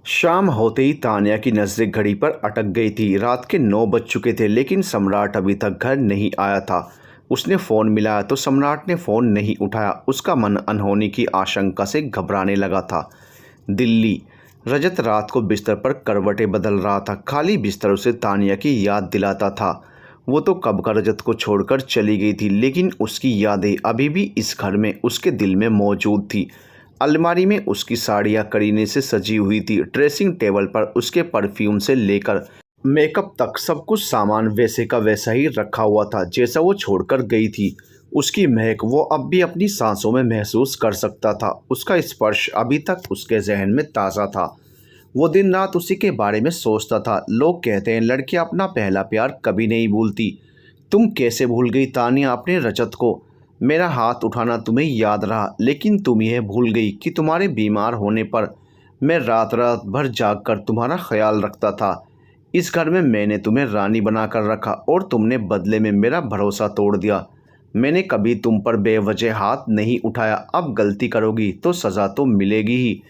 शाम होते ही तान्या की नज़रें घड़ी पर अटक गई थी। रात के 9 बज चुके थे, लेकिन सम्राट अभी तक घर नहीं आया था। उसने फ़ोन मिलाया तो सम्राट ने फ़ोन नहीं उठाया। उसका मन अनहोनी की आशंका से घबराने लगा था। दिल्ली। रजत रात को बिस्तर पर करवटें बदल रहा था। खाली बिस्तर उसे तान्या की याद दिलाता था। वो तो कब का रजत को छोड़कर चली गई थी, लेकिन उसकी यादें अभी भी इस घर में उसके दिल में मौजूद थी। अलमारी में उसकी साड़ियाँ करीने से सजी हुई थी। ड्रेसिंग टेबल पर उसके परफ्यूम से लेकर मेकअप तक सब कुछ सामान वैसे का वैसा ही रखा हुआ था जैसा वो छोड़कर गई थी। उसकी महक वो अब भी अपनी सांसों में महसूस कर सकता था। उसका स्पर्श अभी तक उसके जहन में ताज़ा था। वो दिन रात उसी के बारे में सोचता था। लोग कहते हैं लड़कियां अपना पहला प्यार कभी नहीं भूलती। तुम कैसे भूल गई तानिया अपने रजत को? मेरा हाथ उठाना तुम्हें याद रहा, लेकिन तुम यह भूल गई कि तुम्हारे बीमार होने पर मैं रात रात भर जाग कर तुम्हारा ख्याल रखता था। इस घर में मैंने तुम्हें रानी बनाकर रखा और तुमने बदले में मेरा भरोसा तोड़ दिया। मैंने कभी तुम पर बेवजह हाथ नहीं उठाया। अब गलती करोगी तो सज़ा तो मिलेगी ही।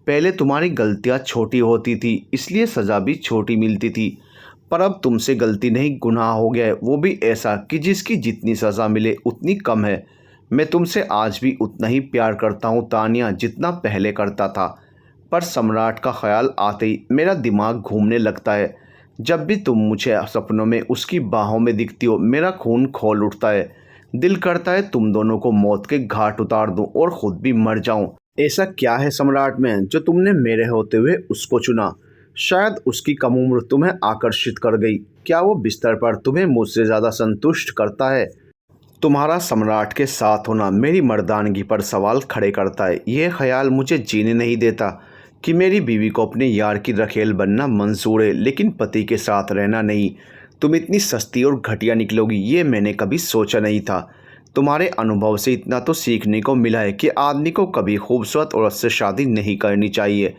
पहले तुम्हारी गलतियाँ छोटी होती थी, इसलिए सज़ा भी छोटी मिलती थी। पर अब तुमसे गलती नहीं, गुनाह हो गया है, वो भी ऐसा कि जिसकी जितनी सज़ा मिले उतनी कम है। मैं तुमसे आज भी उतना ही प्यार करता हूँ तानिया, जितना पहले करता था। पर सम्राट का ख्याल आते ही मेरा दिमाग घूमने लगता है। जब भी तुम मुझे सपनों में उसकी बाहों में दिखती हो, मेरा खून खौल उठता है। दिल करता है तुम दोनों को मौत के घाट उतार दूं और ख़ुद भी मर जाऊं। ऐसा क्या है सम्राट में जो तुमने मेरे होते हुए उसको चुना? शायद उसकी कम उम्र तुम्हें आकर्षित कर गई। क्या वो बिस्तर पर तुम्हें मुझसे ज़्यादा संतुष्ट करता है? तुम्हारा सम्राट के साथ होना मेरी मर्दानगी पर सवाल खड़े करता है। यह ख्याल मुझे जीने नहीं देता कि मेरी बीवी को अपने यार की रखेल बनना मंजूर है, लेकिन पति के साथ रहना नहीं। तुम इतनी सस्ती और घटिया निकलोगी ये मैंने कभी सोचा नहीं था। तुम्हारे अनुभव से इतना तो सीखने को मिला है कि आदमी को कभी खूबसूरत औरत से शादी नहीं करनी चाहिए।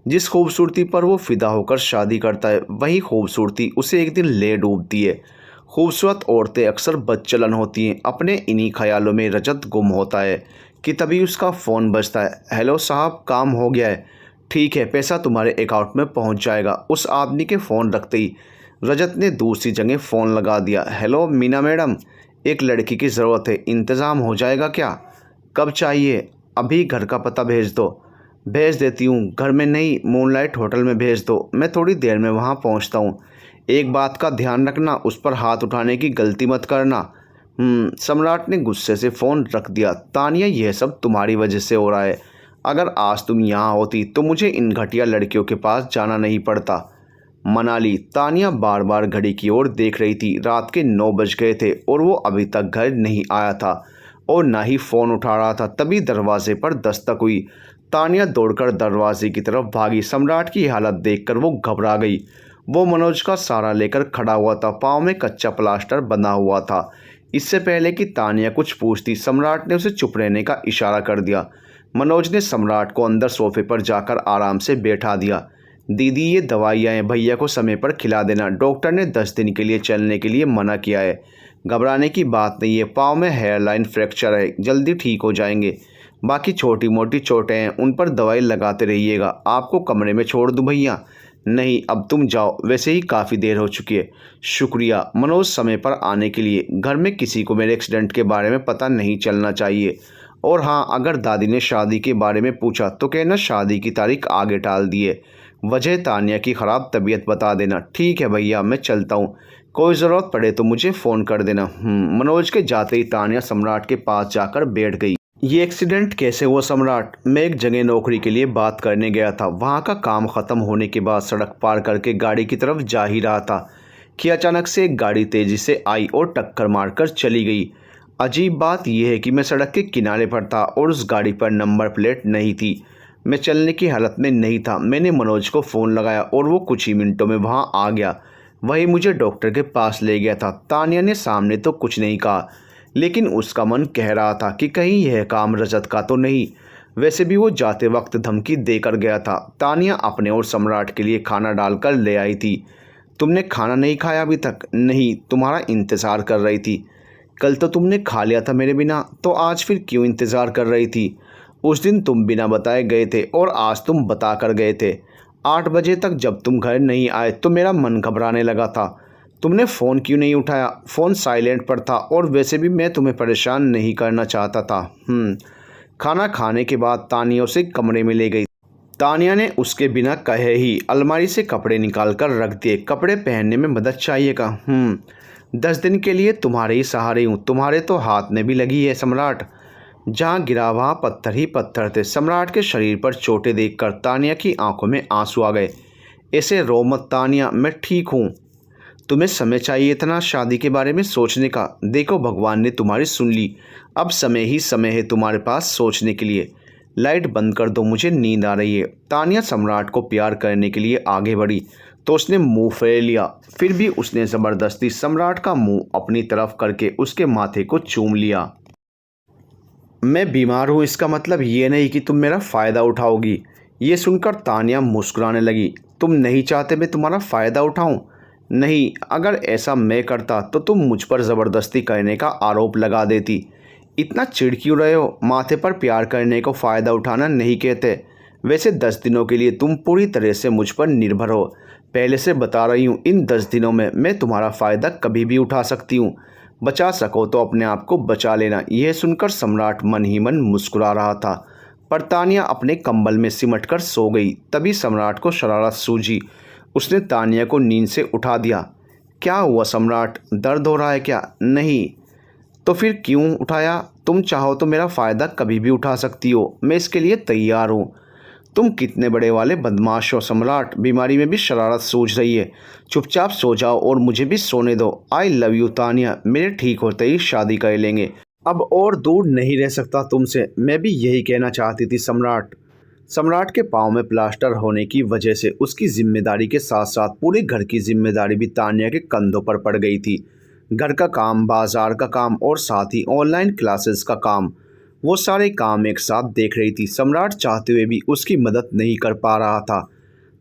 जिस खूबसूरती पर वो फिदा होकर शादी करता है, वही खूबसूरती उसे एक दिन ले डूबती है। खूबसूरत औरतें अक्सर बदचलन होती हैं। अपने इन्हीं ख्यालों में रजत गुम होता है कि तभी उसका फ़ोन बजता है। हेलो साहब, काम हो गया है। ठीक है, पैसा तुम्हारे अकाउंट में पहुंच जाएगा। उस आदमी के फ़ोन रखते ही रजत ने दूसरी जगह फ़ोन लगा दिया। हेलो मीना मैडम, एक लड़की की ज़रूरत है, इंतज़ाम हो जाएगा क्या? कब चाहिए? अभी घर का पता भेज दो। भेज देती हूँ। घर में नहीं, मूनलाइट होटल में भेज दो। मैं थोड़ी देर में वहाँ पहुँचता हूँ। एक बात का ध्यान रखना, उस पर हाथ उठाने की गलती मत करना। सम्राट ने गुस्से से फ़ोन रख दिया। तानिया, यह सब तुम्हारी वजह से हो रहा है। अगर आज तुम यहाँ होती तो मुझे इन घटिया लड़कियों के पास जाना नहीं पड़ता। मनाली। तानिया बार बार घड़ी की ओर देख रही थी। रात के 9 बज गए थे और वो अभी तक घर नहीं आया था और ना ही फ़ोन उठा रहा था। तभी दरवाजे पर दस्तक हुई। तानिया दौड़कर दरवाजे की तरफ भागी। सम्राट की हालत देखकर वो घबरा गई। वो मनोज का सहारा लेकर खड़ा हुआ था। पाँव में कच्चा प्लास्टर बंधा हुआ था। इससे पहले कि तानिया कुछ पूछती, सम्राट ने उसे चुप रहने का इशारा कर दिया। मनोज ने सम्राट को अंदर सोफे पर जाकर आराम से बैठा दिया। दीदी, ये दवाइयाँ हैं, भैया को समय पर खिला देना। डॉक्टर ने 10 दिन के लिए चलने के लिए मना किया है। घबराने की बात नहीं है। पाँव में हेयरलाइन फ्रैक्चर है, जल्दी ठीक हो जाएंगे। बाकी छोटी मोटी चोटें हैं, उन पर दवाई लगाते रहिएगा। आपको कमरे में छोड़ दूँ भैया? नहीं, अब तुम जाओ, वैसे ही काफ़ी देर हो चुकी है। शुक्रिया मनोज समय पर आने के लिए। घर में किसी को मेरे एक्सीडेंट के बारे में पता नहीं चलना चाहिए। और हाँ, अगर दादी ने शादी के बारे में पूछा तो कहना शादी की तारीख आगे टाल दी है। वजह तानिया की ख़राब तबीयत बता देना। ठीक है भैया, मैं चलता हूँ। कोई ज़रूरत पड़े तो मुझे फ़ोन कर देना। मनोज के जाते ही तानिया सम्राट के पास जाकर बैठ गई। ये एक्सीडेंट कैसे हुआ सम्राट? मैं एक जगह नौकरी के लिए बात करने गया था। वहाँ का काम ख़त्म होने के बाद सड़क पार करके गाड़ी की तरफ जा ही रहा था कि अचानक से एक गाड़ी तेज़ी से आई और टक्कर मारकर चली गई। अजीब बात यह है कि मैं सड़क के किनारे पर था और उस गाड़ी पर नंबर प्लेट नहीं थी। मैं चलने की हालत में नहीं था। मैंने मनोज को फ़ोन लगाया और वो कुछ ही मिनटों में वहाँ आ गया। वही मुझे डॉक्टर के पास ले गया था। तानिया ने सामने तो कुछ नहीं कहा, लेकिन उसका मन कह रहा था कि कहीं यह काम रजत का तो नहीं। वैसे भी वो जाते वक्त धमकी देकर गया था। तानिया अपने और सम्राट के लिए खाना डालकर ले आई थी। तुमने खाना नहीं खाया अभी तक? नहीं, तुम्हारा इंतज़ार कर रही थी। कल तो तुमने खा लिया था मेरे बिना, तो आज फिर क्यों इंतज़ार कर रही थी? उस दिन तुम बिना बताए गए थे और आज तुम बता कर गए थे। 8 बजे तक जब तुम घर नहीं आए तो मेरा मन घबराने लगा था। तुमने फ़ोन क्यों नहीं उठाया? फ़ोन साइलेंट पर था और वैसे भी मैं तुम्हें परेशान नहीं करना चाहता था। खाना खाने के बाद तानिया उसे कमरे में ले गई। तानिया ने उसके बिना कहे ही अलमारी से कपड़े निकाल कर रख दिए। कपड़े पहनने में मदद चाहिएगा? 10 दिन के लिए तुम्हारे ही सहारे हूँ। तुम्हारे तो हाथ में भी लगी है सम्राट। जहाँ गिरा वहाँ पत्थर ही पत्थर थे। सम्राट के शरीर पर चोटें देखकर तानिया की आंखों में आंसू आ गए। ऐसे रो मत तानिया, मैं ठीक हूँ। तुम्हें समय चाहिए इतना शादी के बारे में सोचने का। देखो भगवान ने तुम्हारी सुन ली। अब समय ही समय है तुम्हारे पास सोचने के लिए। लाइट बंद कर दो, मुझे नींद आ रही है। तानिया सम्राट को प्यार करने के लिए आगे बढ़ी तो उसने मुंह फेर लिया। फिर भी उसने ज़बरदस्ती सम्राट का मुंह अपनी तरफ करके उसके माथे को चूम लिया। मैं बीमार हूँ इसका मतलब ये नहीं कि तुम मेरा फ़ायदा उठाओगी। ये सुनकर तानिया मुस्कुराने लगी। तुम नहीं चाहते मैं तुम्हारा फ़ायदा उठाऊँ? नहीं, अगर ऐसा मैं करता तो तुम मुझ पर ज़बरदस्ती करने का आरोप लगा देती। इतना चिढ़ क्यों रहे हो? माथे पर प्यार करने को फ़ायदा उठाना नहीं कहते। वैसे 10 दिनों के लिए तुम पूरी तरह से मुझ पर निर्भर हो। पहले से बता रही हूँ, इन 10 दिनों में मैं तुम्हारा फ़ायदा कभी भी उठा सकती हूँ। बचा सको तो अपने आप को बचा लेना। यह सुनकर सम्राट मन ही मन मुस्कुरा रहा था, पर तानिया अपने कंबल में सिमटकर सो गई। तभी सम्राट को शरारत सूझी। उसने तानिया को नींद से उठा दिया। क्या हुआ सम्राट, दर्द हो रहा है क्या? नहीं तो फिर क्यों उठाया? तुम चाहो तो मेरा फ़ायदा कभी भी उठा सकती हो, मैं इसके लिए तैयार हूँ। तुम कितने बड़े वाले बदमाश हो सम्राट, बीमारी में भी शरारत सूझ रही है। चुपचाप सो जाओ और मुझे भी सोने दो। आई लव यू तानिया, मेरे ठीक होते ही शादी कर लेंगे। अब और दूर नहीं रह सकता तुमसे। मैं भी यही कहना चाहती थी सम्राट। सम्राट के पाँव में प्लास्टर होने की वजह से उसकी जिम्मेदारी के साथ साथ पूरे घर की जिम्मेदारी भी तानिया के कंधों पर पड़ गई थी। घर का काम, बाजार का काम और साथ ही ऑनलाइन क्लासेस का काम, वो सारे काम एक साथ देख रही थी। सम्राट चाहते हुए भी उसकी मदद नहीं कर पा रहा था।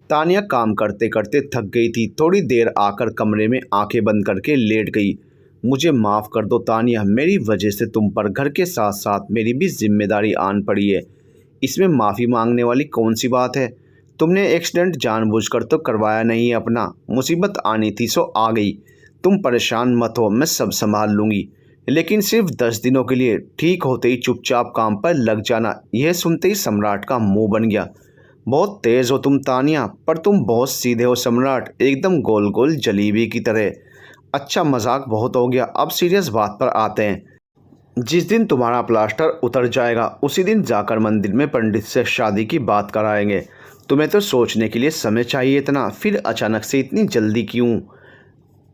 तानिया काम करते करते थक गई थी। थोड़ी देर आकर कमरे में आंखें बंद करके लेट गई। मुझे माफ़ कर दो तानिया, मेरी वजह से तुम पर घर के साथ साथ मेरी भी जिम्मेदारी आन पड़ी है। इसमें माफ़ी मांगने वाली कौन सी बात है? तुमने एक्सीडेंट जानबूझकर तो करवाया नहीं है अपना। मुसीबत आनी थी सो आ गई। तुम परेशान मत हो, मैं सब संभाल लूँगी। लेकिन सिर्फ 10 दिनों के लिए। ठीक होते ही चुपचाप काम पर लग जाना। यह सुनते ही सम्राट का मुंह बन गया। बहुत तेज़ हो तुम तानिया, पर तुम बहुत सीधे हो सम्राट, एकदम गोल गोल जलेबी की तरह। अच्छा मजाक बहुत हो गया, अब सीरियस बात पर आते हैं। जिस दिन तुम्हारा प्लास्टर उतर जाएगा उसी दिन जाकर मंदिर में पंडित से शादी की बात कराएंगे। तुम्हें तो सोचने के लिए समय चाहिए इतना, फिर अचानक से इतनी जल्दी क्यों?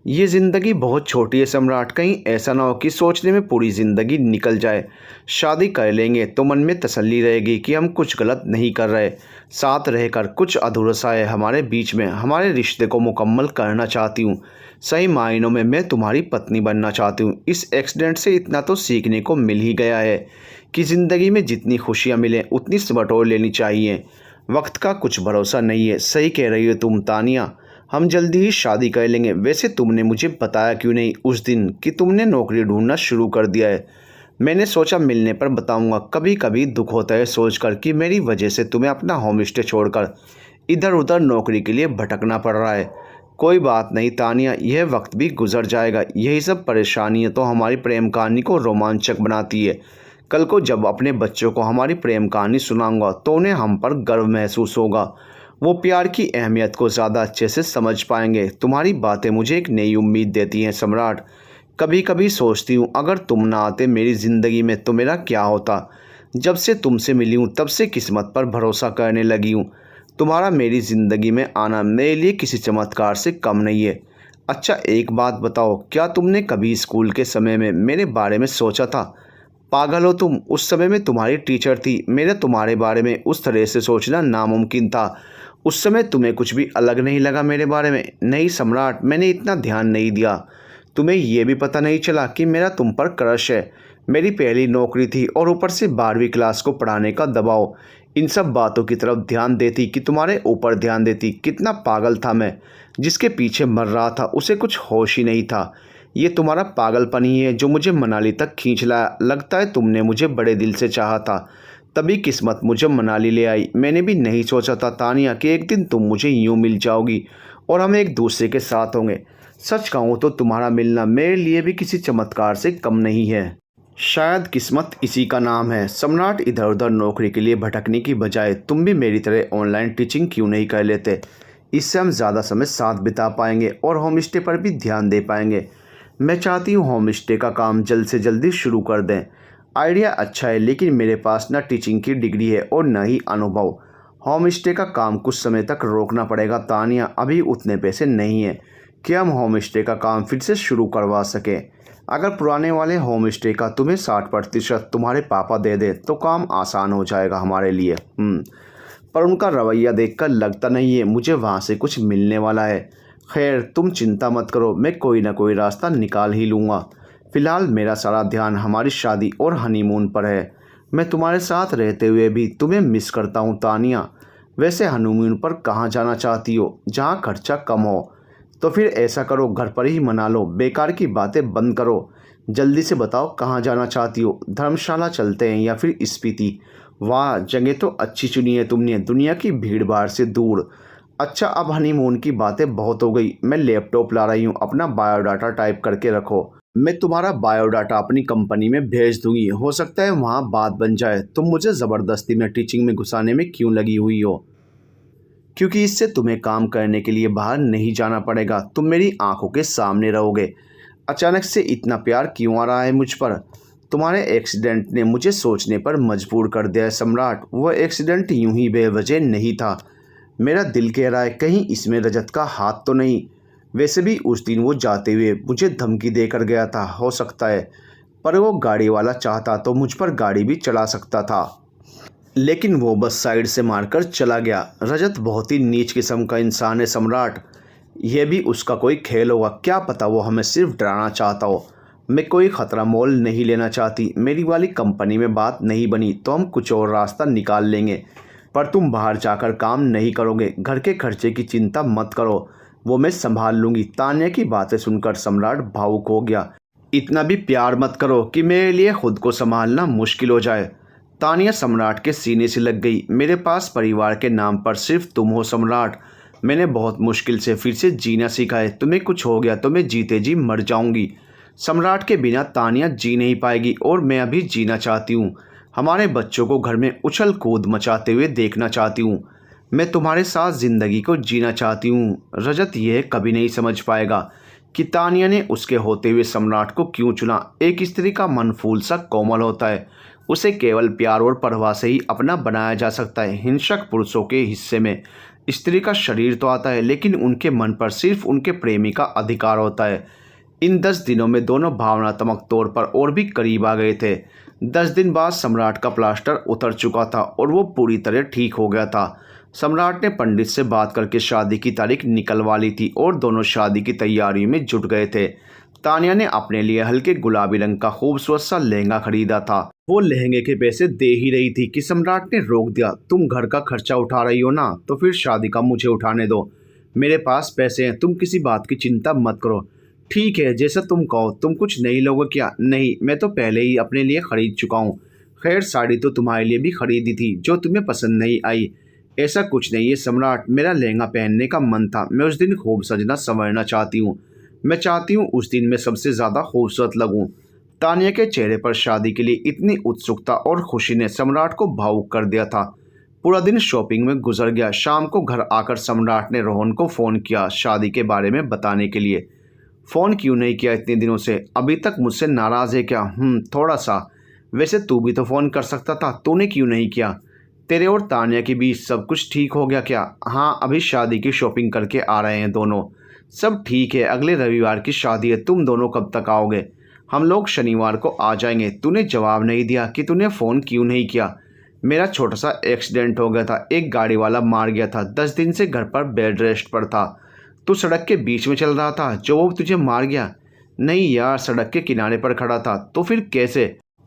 ये ज़िंदगी बहुत छोटी है सम्राट, कहीं ऐसा ना हो कि सोचने में पूरी ज़िंदगी निकल जाए। शादी कर लेंगे तो मन में तसल्ली रहेगी कि हम कुछ गलत नहीं कर रहे। साथ रहकर कुछ अधूरा सा है हमारे बीच में। हमारे रिश्ते को मुकम्मल करना चाहती हूँ। सही मायनों में मैं तुम्हारी पत्नी बनना चाहती हूँ। इस एक्सीडेंट से इतना तो सीखने को मिल ही गया है कि ज़िंदगी में जितनी खुशियाँ मिलें उतनी बटोर लेनी चाहिए। वक्त का कुछ भरोसा नहीं है। सही कह रही हो तुम तानिया, हम जल्दी ही शादी कर लेंगे। वैसे तुमने मुझे बताया क्यों नहीं उस दिन कि तुमने नौकरी ढूंढना शुरू कर दिया है? मैंने सोचा मिलने पर बताऊंगा। कभी कभी दुख होता है सोचकर कि मेरी वजह से तुम्हें अपना होम स्टे छोड़कर इधर उधर नौकरी के लिए भटकना पड़ रहा है। कोई बात नहीं तानिया, यह वक्त भी गुजर जाएगा। यही सब परेशानियाँ तो हमारी प्रेम कहानी को रोमांचक बनाती है। कल को जब अपने बच्चों को हमारी प्रेम कहानी सुनाऊंगा तो उन्हें हम पर गर्व महसूस होगा। वो प्यार की अहमियत को ज़्यादा अच्छे से समझ पाएंगे। तुम्हारी बातें मुझे एक नई उम्मीद देती हैं सम्राट। कभी कभी सोचती हूँ अगर तुम ना आते मेरी ज़िंदगी में तो मेरा क्या होता। जब से तुमसे मिली हूँ तब से किस्मत पर भरोसा करने लगी हूँ। तुम्हारा मेरी ज़िंदगी में आना मेरे लिए किसी चमत्कार से कम नहीं है। अच्छा एक बात बताओ, क्या तुमने कभी स्कूल के समय में मेरे बारे में सोचा था? पागल हो तुम, उस समय में तुम्हारी टीचर थी। मेरा तुम्हारे बारे में उस तरह से सोचना नामुमकिन था। उस समय तुम्हें कुछ भी अलग नहीं लगा मेरे बारे में? नहीं सम्राट, मैंने इतना ध्यान नहीं दिया। तुम्हें यह भी पता नहीं चला कि मेरा तुम पर क्रश है? मेरी पहली नौकरी थी और ऊपर से 12वीं क्लास को पढ़ाने का दबाव। इन सब बातों की तरफ ध्यान देती कि तुम्हारे ऊपर ध्यान देती। कितना पागल था मैं। जिसके पीछे मर रहा था उसे कुछ होश ही नहीं था। ये तुम्हारा पागलपन ही है जो मुझे मनाली तक खींच लाया। लगता है तुमने मुझे बड़े दिल से चाहा था। तभी किस्मत मुझे मनाली ले आई। मैंने भी नहीं सोचा था तानिया कि एक दिन तुम मुझे यूं मिल जाओगी और हम एक दूसरे के साथ होंगे। सच कहूँ तो तुम्हारा मिलना मेरे लिए भी किसी चमत्कार से कम नहीं है। शायद किस्मत इसी का नाम है। सम्राट, इधर उधर नौकरी के लिए भटकने की बजाय तुम भी मेरी तरह ऑनलाइन टीचिंग क्यों नहीं कर लेते? इससे हम ज़्यादा समय साथ बिता पाएंगे और होम स्टे पर भी ध्यान दे पाएंगे। मैं चाहती हूँ होम स्टे का काम जल्द से जल्दी शुरू कर दें। आइडिया अच्छा है, लेकिन मेरे पास ना टीचिंग की डिग्री है और न ही अनुभव। होम स्टे का काम कुछ समय तक रोकना पड़ेगा तानिया। अभी उतने पैसे नहीं हैं कि हम होम स्टे का काम फिर से शुरू करवा सकें। अगर पुराने वाले होम स्टे का तुम्हें 60% तुम्हारे पापा दे दे तो काम आसान हो जाएगा हमारे लिए। पर उनका रवैया देखकर लगता नहीं है मुझे वहाँ से कुछ मिलने वाला है। खैर, तुम चिंता मत करो, मैं कोई ना कोई रास्ता निकाल ही लूँगा। फ़िलहाल मेरा सारा ध्यान हमारी शादी और हनीमून पर है। मैं तुम्हारे साथ रहते हुए भी तुम्हें मिस करता हूँ तानिया। वैसे हनीमून पर कहाँ जाना चाहती हो जहाँ खर्चा कम हो? तो फिर ऐसा करो, घर पर ही मना लो। बेकार की बातें बंद करो। जल्दी से बताओ कहाँ जाना चाहती हो? धर्मशाला चलते हैं या फिर स्पीति? वाह, जगह तो अच्छी चुनी है तुमने, दुनिया की भीड़ भाड़ से दूर। अच्छा, अब हनीमून की बातें बहुत हो गई। मैं लैपटॉप ला रही हूँ, अपना बायोडाटा टाइप करके रखो। मैं तुम्हारा बायोडाटा अपनी कंपनी में भेज दूंगी। हो सकता है वहाँ बात बन जाए। तुम मुझे ज़बरदस्ती में टीचिंग में घुसाने में क्यों लगी हुई हो? क्योंकि इससे तुम्हें काम करने के लिए बाहर नहीं जाना पड़ेगा। तुम मेरी आंखों के सामने रहोगे। अचानक से इतना प्यार क्यों आ रहा है मुझ पर? तुम्हारे एक्सीडेंट ने मुझे सोचने पर मजबूर कर दिया है सम्राट। वह एक्सीडेंट यूं ही बेवजह नहीं था। मेरा दिल कह रहा है कहीं इसमें रजत का हाथ तो नहीं। वैसे भी उस दिन वो जाते हुए मुझे धमकी देकर गया था। हो सकता है, पर वो गाड़ी वाला चाहता तो मुझ पर गाड़ी भी चला सकता था, लेकिन वो बस साइड से मारकर चला गया। रजत बहुत ही नीच किस्म का इंसान है सम्राट। यह भी उसका कोई खेल होगा। क्या पता वो हमें सिर्फ डराना चाहता हो। मैं कोई ख़तरा मोल नहीं लेना चाहती। मेरी वाली कंपनी में बात नहीं बनी तो हम कुछ और रास्ता निकाल लेंगे। पर तुम बाहर जाकर काम नहीं करोगे। घर के खर्चे की चिंता मत करो, वो मैं संभाल लूँगी। तान्या की बातें सुनकर सम्राट भावुक हो गया। इतना भी प्यार मत करो कि मेरे लिए खुद को संभालना मुश्किल हो जाए। तानिया सम्राट के सीने से लग गई। मेरे पास परिवार के नाम पर सिर्फ तुम हो सम्राट। मैंने बहुत मुश्किल से फिर से जीना सीखा है। तुम्हें कुछ हो गया तो मैं जीते जी मर जाऊंगी। सम्राट के बिना तानिया जी नहीं पाएगी और मैं अभी जीना चाहती हूँ। हमारे बच्चों को घर में उछल कूद मचाते हुए देखना चाहती हूँ। मैं तुम्हारे साथ ज़िंदगी को जीना चाहती हूँ। रजत यह कभी नहीं समझ पाएगा कि तानिया ने उसके होते हुए सम्राट को क्यों चुना। एक स्त्री का मन फूल सा कोमल होता है। उसे केवल प्यार और परवाह से ही अपना बनाया जा सकता है। हिंसक पुरुषों के हिस्से में स्त्री का शरीर तो आता है, लेकिन उनके मन पर सिर्फ उनके प्रेमी का अधिकार होता है। इन 10 दिनों में दोनों भावनात्मक तौर पर और भी करीब आ गए थे। 10 दिन बाद सम्राट का प्लास्टर उतर चुका था और वो पूरी तरह ठीक हो गया था। सम्राट ने पंडित से बात करके शादी की तारीख निकलवा ली थी और दोनों शादी की तैयारी में जुट गए थे। तानिया ने अपने लिए हल्के गुलाबी रंग का खूबसूरत सा लहंगा खरीदा था। वो लहंगे के पैसे दे ही रही थी कि सम्राट ने रोक दिया। तुम घर का खर्चा उठा रही हो ना, तो फिर शादी का मुझे उठाने दो। मेरे पास पैसे हैं, तुम किसी बात की चिंता मत करो। ठीक है, जैसा तुम कहो। तुम कुछ नहीं लोगे क्या? नहीं, मैं तो पहले ही अपने लिए खरीद चुका हूँ। खैर, साड़ी तो तुम्हारे लिए भी खरीदी थी जो तुम्हें पसंद नहीं आई। ऐसा कुछ नहीं है सम्राट, मेरा लहंगा पहनने का मन था। मैं उस दिन खूब सजना संवरना चाहती हूँ। मैं चाहती हूँ उस दिन मैं सबसे ज़्यादा खूबसूरत लगूं। तानिया के चेहरे पर शादी के लिए इतनी उत्सुकता और खुशी ने सम्राट को भावुक कर दिया था। पूरा दिन शॉपिंग में गुजर गया। शाम को घर आकर सम्राट ने रोहन को फ़ोन किया शादी के बारे में बताने के लिए। फ़ोन क्यों नहीं किया इतने दिनों से? अभी तक मुझसे नाराज़ है क्या? थोड़ा सा। वैसे तू भी तो फ़ोन कर सकता था, तूने क्यों नहीं किया? तेरे और तानिया के बीच सब कुछ ठीक हो गया क्या? हाँ, अभी शादी की शॉपिंग करके आ रहे हैं दोनों। सब ठीक है, अगले रविवार की शादी है। तुम दोनों कब तक आओगे? हम लोग शनिवार को आ जाएंगे। तूने जवाब नहीं दिया कि तूने फ़ोन क्यों नहीं किया। मेरा छोटा सा एक्सीडेंट हो गया था, एक गाड़ी वाला मार गया था। 10 दिन से घर पर बेड रेस्ट पर था। तू सड़क के बीच में चल रहा था जो वो तुझे मार गया? नहीं यार, सड़क के किनारे पर खड़ा था। तो फिर कैसे?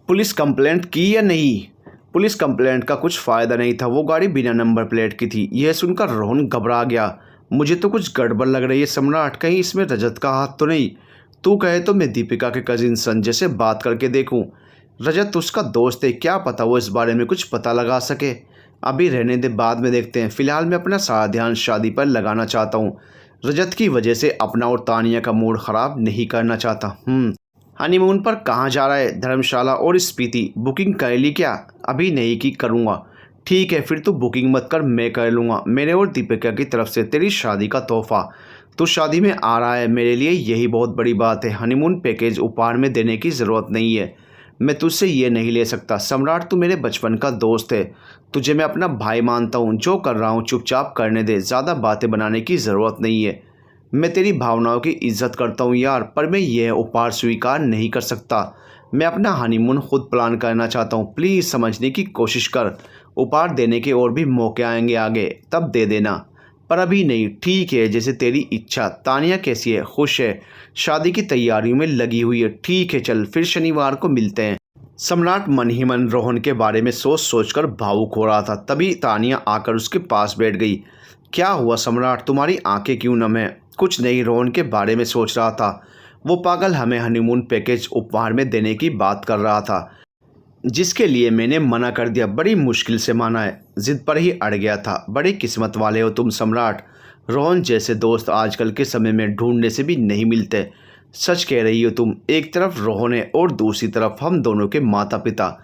पुलिस कंप्लेंट की या नहीं? पुलिस कंप्लेंट का कुछ फ़ायदा नहीं था, वो गाड़ी बिना नंबर प्लेट की थी। यह सुनकर रोहन घबरा गया। मुझे तो कुछ गड़बड़ लग रही है सम्राट, कहीं इसमें रजत का हाथ तो नहीं? तू कहे तो मैं दीपिका के कजिन संजय से बात करके देखूं। रजत उसका दोस्त है, क्या पता वो इस बारे में कुछ पता लगा सके। अभी रहने दे, बाद में देखते हैं। फिलहाल मैं अपना सारा ध्यान शादी पर लगाना चाहता हूँ। रजत की वजह से अपना और तानिया का मूड ख़राब नहीं करना चाहता। हनीमून पर कहाँ जा रहा है? धर्मशाला और स्पीति। बुकिंग कर ली क्या? अभी नहीं की, करूँगा। ठीक है, फिर तू बुकिंग मत कर, मैं कर लूँगा। मेरे और दीपिका की तरफ से तेरी शादी का तोहफा। तू शादी में आ रहा है, मेरे लिए यही बहुत बड़ी बात है। हनीमून पैकेज उपहार में देने की ज़रूरत नहीं है। मैं तुझसे ये नहीं ले सकता। सम्राट, तू मेरे बचपन का दोस्त है। तुझे मैं अपना भाई मानता हूँ। जो कर रहा हूँ चुपचाप करने दे, ज़्यादा बातें बनाने की ज़रूरत नहीं है। मैं तेरी भावनाओं की इज्जत करता हूँ यार, पर मैं यह उपहार स्वीकार नहीं कर सकता। मैं अपना हनीमून खुद प्लान करना चाहता हूँ। प्लीज़ समझने की कोशिश कर। उपहार देने के और भी मौके आएंगे आगे, तब दे देना, पर अभी नहीं। ठीक है, जैसे तेरी इच्छा। तानिया कैसी है? खुश है, शादी की तैयारियों में लगी हुई है। ठीक है, चल फिर शनिवार को मिलते हैं। सम्राट मन ही मन रोहन के बारे में सोच सोचकर भावुक हो रहा था। तभी तानिया आकर उसके पास बैठ गई। क्या हुआ सम्राट, तुम्हारी आंखें क्यों नम है? कुछ नहीं, रोहन के बारे में सोच रहा था। वो पागल हमें हनीमून पैकेज उपहार में देने की बात कर रहा था, जिसके लिए मैंने मना कर दिया। बड़ी मुश्किल से माना है, जिद पर ही अड़ गया था। बड़ी किस्मत वाले हो तुम सम्राट। रोहन जैसे दोस्त आजकल के समय में ढूंढने से भी नहीं मिलते। सच कह रही हो तुम। एक तरफ रोहन है और दूसरी तरफ हम दोनों के माता पिता,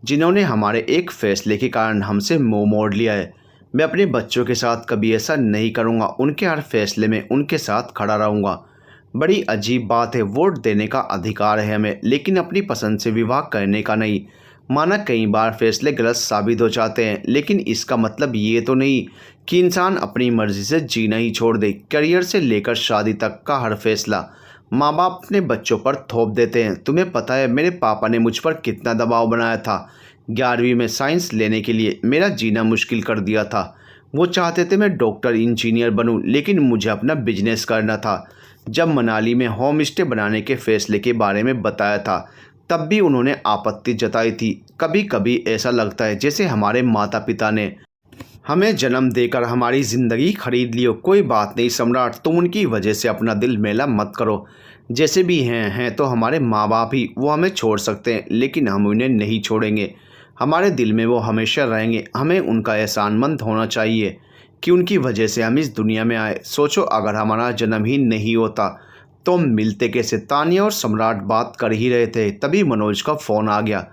जिन्होंने हमारे एक फैसले के कारण हमसे मुंह मोड़ लिया है। मैं अपने बच्चों के साथ कभी ऐसा नहीं करूँगा। उनके हर फैसले में उनके साथ खड़ा रहूँगा। बड़ी अजीब बात है, वोट देने का अधिकार है हमें, लेकिन अपनी पसंद से विवाह करने का नहीं। माना कई बार फैसले गलत साबित हो जाते हैं, लेकिन इसका मतलब ये तो नहीं कि इंसान अपनी मर्जी से जीना ही छोड़ दे। करियर से लेकर शादी तक का हर फैसला माँ बाप अपने बच्चों पर थोप देते हैं। तुम्हें पता है मेरे पापा ने मुझ पर कितना दबाव बनाया था। 11वीं में साइंस लेने के लिए मेरा जीना मुश्किल कर दिया था। वो चाहते थे मैं डॉक्टर इंजीनियर बनूं, लेकिन मुझे अपना बिजनेस करना था। जब मनाली में होम स्टे बनाने के फैसले के बारे में बताया था, तब भी उन्होंने आपत्ति जताई थी। कभी कभी ऐसा लगता है जैसे हमारे माता पिता ने हमें जन्म देकर हमारी ज़िंदगी खरीद लियो। कोई बात नहीं सम्राट, तुम उनकी वजह से अपना दिल मेला मत करो। जैसे भी हैं तो हमारे माँ बाप ही। वो हमें छोड़ सकते हैं, लेकिन हम उन्हें नहीं छोड़ेंगे। हमारे दिल में वो हमेशा रहेंगे। हमें उनका एहसानमंद होना चाहिए कि उनकी वजह से हम इस दुनिया में आए। सोचो, अगर हमारा जन्म ही नहीं होता तो हम मिलते कैसे? तानिया और सम्राट बात कर ही रहे थे, तभी मनोज का फ़ोन आ गया।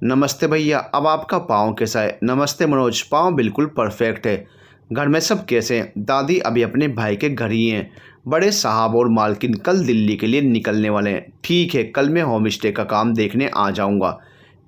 नमस्ते भैया, अब आपका पाँव कैसा है? नमस्ते मनोज, पाँव बिल्कुल परफेक्ट है। घर में सब कैसे हैं? दादी अभी अपने भाई के घर ही हैं। बड़े साहब और मालकिन कल दिल्ली के लिए निकलने वाले हैं। ठीक है, कल मैं होम स्टे का काम देखने आ जाऊंगा।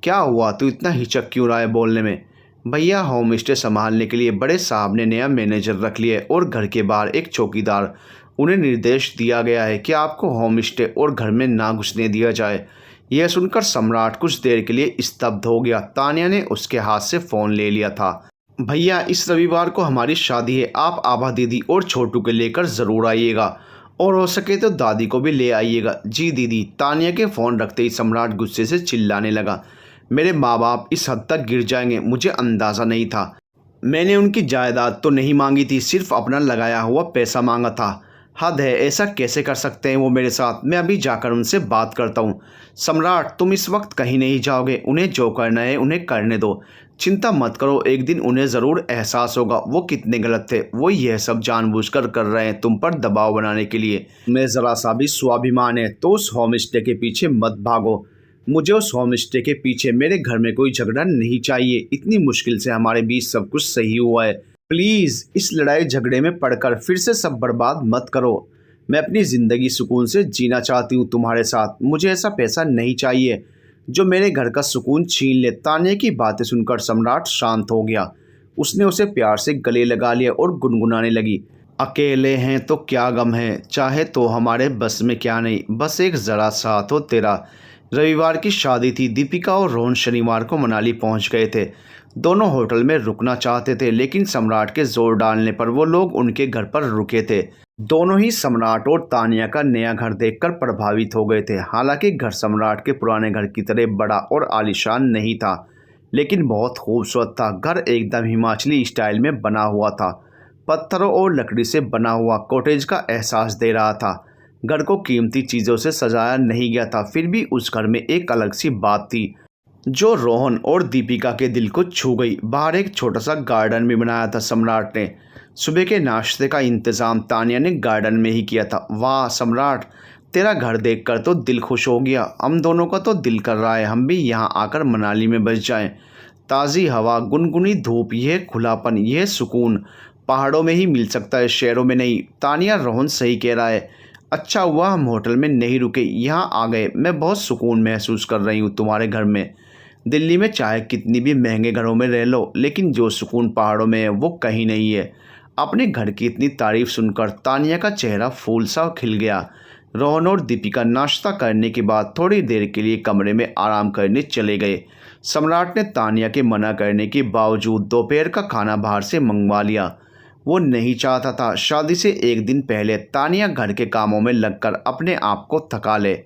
क्या हुआ, तू इतना हिचक क्यों रहा है बोलने में? भैया, होम स्टे संभालने के लिए बड़े साहब ने नया मैनेजर रख लिया है और घर के बाहर एक चौकीदार। उन्हें निर्देश दिया गया है कि आपको होम स्टे और घर में ना घुसने दिया जाए। यह सुनकर सम्राट कुछ देर के लिए स्तब्ध हो गया। तानिया ने उसके हाथ से फ़ोन ले लिया था। भैया, इस रविवार को हमारी शादी है। आप आभा दीदी और छोटू को लेकर ज़रूर आइएगा, और हो सके तो दादी को भी ले आइएगा। जी दीदी। तानिया के फ़ोन रखते ही सम्राट गुस्से से चिल्लाने लगा। मेरे माँ बाप इस हद तक गिर जाएंगे, मुझे अंदाज़ा नहीं था। मैंने उनकी जायदाद तो नहीं मांगी थी, सिर्फ अपना लगाया हुआ पैसा मांगा था। हद है, ऐसा कैसे कर सकते हैं वो मेरे साथ? मैं अभी जाकर उनसे बात करता हूँ। सम्राट, तुम इस वक्त कहीं नहीं जाओगे। उन्हें जो करना है उन्हें करने दो। चिंता मत करो, एक दिन उन्हें ज़रूर एहसास होगा वो कितने गलत थे। वो यह सब जानबूझकर कर रहे हैं तुम पर दबाव बनाने के लिए। मैं ज़रा सा भी स्वाभिमान है तो उस होम स्टे के पीछे मत भागो। मुझे उस होम स्टे के पीछे मेरे घर में कोई झगड़ा नहीं चाहिए। इतनी मुश्किल से हमारे बीच सब कुछ सही हुआ है। प्लीज़ इस लड़ाई झगड़े में पड़कर फिर से सब बर्बाद मत करो। मैं अपनी ज़िंदगी सुकून से जीना चाहती हूँ तुम्हारे साथ। मुझे ऐसा पैसा नहीं चाहिए जो मेरे घर का सुकून छीन ले। तानिया की बातें सुनकर सम्राट शांत हो गया। उसने उसे प्यार से गले लगा लिया और गुनगुनाने लगी। अकेले हैं तो क्या गम है, चाहे तो हमारे बस में क्या नहीं, बस एक ज़रा साथ हो तेरा। रविवार की शादी थी। दीपिका और रोहन शनिवार को मनाली पहुंच गए थे। दोनों होटल में रुकना चाहते थे, लेकिन सम्राट के जोर डालने पर वो लोग उनके घर पर रुके थे। दोनों ही सम्राट और तानिया का नया घर देखकर प्रभावित हो गए थे। हालांकि घर सम्राट के पुराने घर की तरह बड़ा और आलीशान नहीं था, लेकिन बहुत खूबसूरत था। घर एकदम हिमाचली स्टाइल में बना हुआ था। पत्थरों और लकड़ी से बना हुआ कॉटेज का एहसास दे रहा था। घर को कीमती चीज़ों से सजाया नहीं गया था, फिर भी उस घर में एक अलग सी बात थी। जो रोहन और दीपिका के दिल को छू गई। बाहर एक छोटा सा गार्डन भी बनाया था सम्राट ने। सुबह के नाश्ते का इंतज़ाम तानिया ने गार्डन में ही किया था। वाह सम्राट, तेरा घर देखकर तो दिल खुश हो गया। हम दोनों का तो दिल कर रहा है हम भी यहाँ आकर मनाली में बस जाएं। ताज़ी हवा, गुनगुनी धूप, यह खुलापन, यह सुकून पहाड़ों में ही मिल सकता है, शहरों में नहीं। तानिया, रोहन सही कह रहा है। अच्छा हुआ हम होटल में नहीं रुके, यहाँ आ गए। मैं बहुत सुकून महसूस कर रही हूँ तुम्हारे घर में। दिल्ली में चाहे कितनी भी महंगे घरों में रह लो, लेकिन जो सुकून पहाड़ों में है वो कहीं नहीं है। अपने घर की इतनी तारीफ सुनकर तानिया का चेहरा फूल सा खिल गया। रोहन और दीपिका नाश्ता करने के बाद थोड़ी देर के लिए कमरे में आराम करने चले गए। सम्राट ने तानिया के मना करने के बावजूद दोपहर का खाना बाहर से मंगवा लिया। वो नहीं चाहता था शादी से एक दिन पहले तानिया घर के कामों में लगकर अपने आप को थका ले।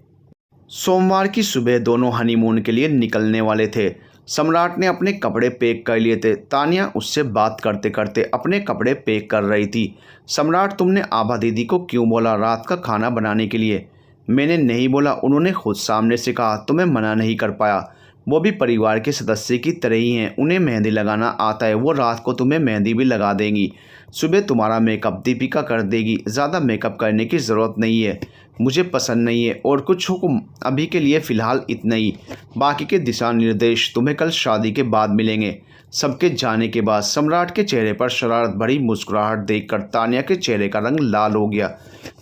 सोमवार की सुबह दोनों हनीमून के लिए निकलने वाले थे। सम्राट ने अपने कपड़े पैक कर लिए थे। तानिया उससे बात करते करते अपने कपड़े पैक कर रही थी। सम्राट, तुमने आभा दीदी को क्यों बोला रात का खाना बनाने के लिए? मैंने नहीं बोला, उन्होंने खुद सामने से कहा, तुम्हें मना नहीं कर पाया। वो भी परिवार के सदस्य की तरह ही हैं, उन्हें मेहंदी लगाना आता है। वो रात को तुम्हें मेहंदी भी लगा देंगी। सुबह तुम्हारा मेकअप दीपिका कर देगी। ज़्यादा मेकअप करने की ज़रूरत नहीं है, मुझे पसंद नहीं है। और कुछ हुक्म? अभी के लिए फ़िलहाल इतना ही। बाकी के दिशा निर्देश तुम्हें कल शादी के बाद मिलेंगे। सबके जाने के बाद सम्राट के चेहरे पर शरारत भरी मुस्कुराहट देखकर तानिया के चेहरे का रंग लाल हो गया।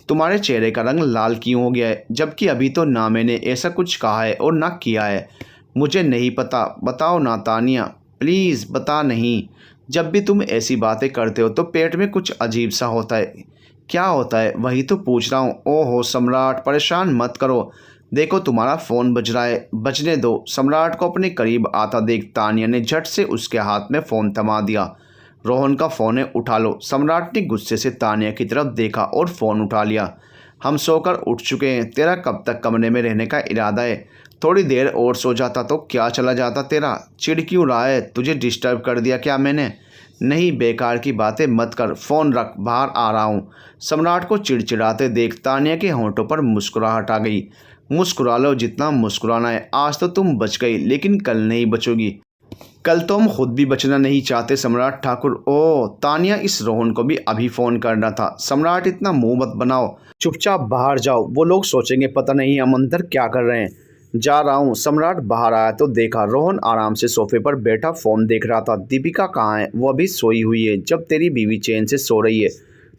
तुम्हारे चेहरे का रंग लाल क्यों हो गया है? जबकि अभी तो ना मैंने ऐसा कुछ कहा है और ना किया है। मुझे नहीं पता, बताओ ना तानिया, प्लीज़ बता। नहीं, जब भी तुम ऐसी बातें करते हो तो पेट में कुछ अजीब सा होता है। क्या होता है? वही तो पूछ रहा हूँ। ओहो सम्राट, परेशान मत करो। देखो तुम्हारा फ़ोन बज रहा है, बजने दो। सम्राट को अपने करीब आता देख तानिया ने झट से उसके हाथ में फ़ोन थमा दिया। रोहन का फ़ोन है, उठा लो। सम्राट ने गुस्से से तानिया की तरफ देखा और फ़ोन उठा लिया। हम सोकर उठ चुके हैं, तेरा कब तक कमरे में रहने का इरादा है? थोड़ी देर और सो जाता तो क्या चला जाता तेरा? चिढ़ क्यों रहा है? तुझे डिस्टर्ब कर दिया क्या मैंने? नहीं, बेकार की बातें मत कर, फ़ोन रख, बाहर आ रहा हूँ। सम्राट को चिड़चिड़ाते देख तानिया के होंठों पर मुस्कुराहट आ गई। मुस्कुरा लो जितना मुस्कुराना है, आज तो तुम बच गई, लेकिन कल नहीं बचोगी। कल तो हम खुद भी बचना नहीं चाहते सम्राट ठाकुर। ओ तानिया, इस रोहन को भी अभी फ़ोन करना था। सम्राट, इतना मुंह मत बनाओ, चुपचाप बाहर जाओ। वो लोग सोचेंगे पता नहीं हम अंदर क्या कर रहे हैं। जा रहा हूँ। सम्राट बाहर आया तो देखा रोहन आराम से सोफे पर बैठा फ़ोन देख रहा था। दीपिका कहाँ है? वो अभी सोई हुई है। जब तेरी बीवी चैन से सो रही है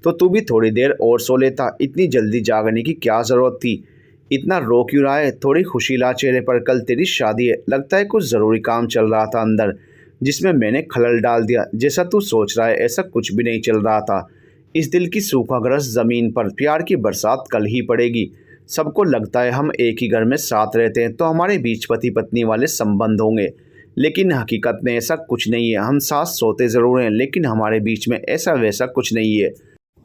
तो तू भी थोड़ी देर और सो लेता। इतनी जल्दी जागने की क्या ज़रूरत थी? इतना रो क्यों रहा है? थोड़ी खुशी ला चेहरे पर, कल तेरी शादी है। लगता है कुछ ज़रूरी काम चल रहा था अंदर, जिसमें मैंने खलल डाल दिया। जैसा तू सोच रहा है ऐसा कुछ भी नहीं चल रहा था। इस दिल की सूखाग्रस्त ज़मीन पर प्यार की बरसात कल ही पड़ेगी। सबको लगता है हम एक ही घर में साथ रहते हैं तो हमारे बीच पति पत्नी वाले संबंध होंगे, लेकिन हकीकत में ऐसा कुछ नहीं है। हम साथ सोते ज़रूर हैं, लेकिन हमारे बीच में ऐसा वैसा कुछ नहीं है।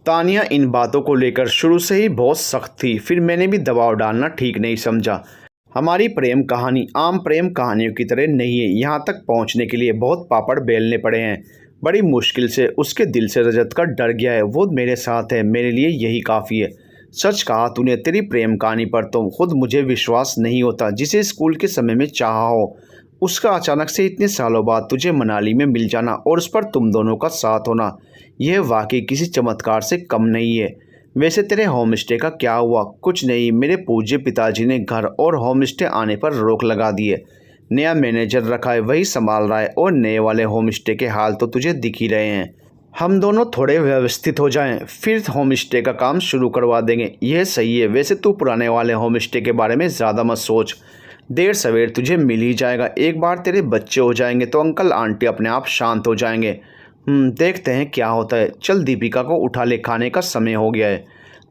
तानिया इन बातों को लेकर शुरू से ही बहुत सख्त थी, फिर मैंने भी दबाव डालना ठीक नहीं समझा। हमारी प्रेम कहानी आम प्रेम कहानियों की तरह नहीं है। यहाँ तक पहुँचने के लिए बहुत पापड़ बेलने पड़े हैं। बड़ी मुश्किल से उसके दिल से रजत का डर गया है। वो मेरे साथ है, मेरे लिए यही काफ़ी है। सच कहा तूने, तेरी प्रेम कहानी पर तो खुद मुझे विश्वास नहीं होता। जिसे स्कूल के समय में चाहा हो, उसका अचानक से इतने सालों बाद तुझे मनाली में मिल जाना और उस पर तुम दोनों का साथ होना, यह वाकई किसी चमत्कार से कम नहीं है। वैसे तेरे होम स्टे का क्या हुआ? कुछ नहीं, मेरे पूज्य पिताजी ने घर और होम स्टे आने पर रोक लगा दी है। नया मैनेजर रखा है, वही संभाल रहा है। और नए वाले होम स्टे के हाल तो तुझे दिख ही रहे हैं। हम दोनों थोड़े व्यवस्थित हो जाएं, फिर होम स्टे का काम शुरू करवा देंगे। यह सही है। वैसे तू पुराने वाले होम स्टे के बारे में ज़्यादा मत सोच, देर सवेर तुझे मिल ही जाएगा। एक बार तेरे बच्चे हो जाएंगे तो अंकल आंटी अपने आप शांत हो जाएंगे। देखते हैं क्या होता है। चल दीपिका को उठा ले, खाने का समय हो गया है।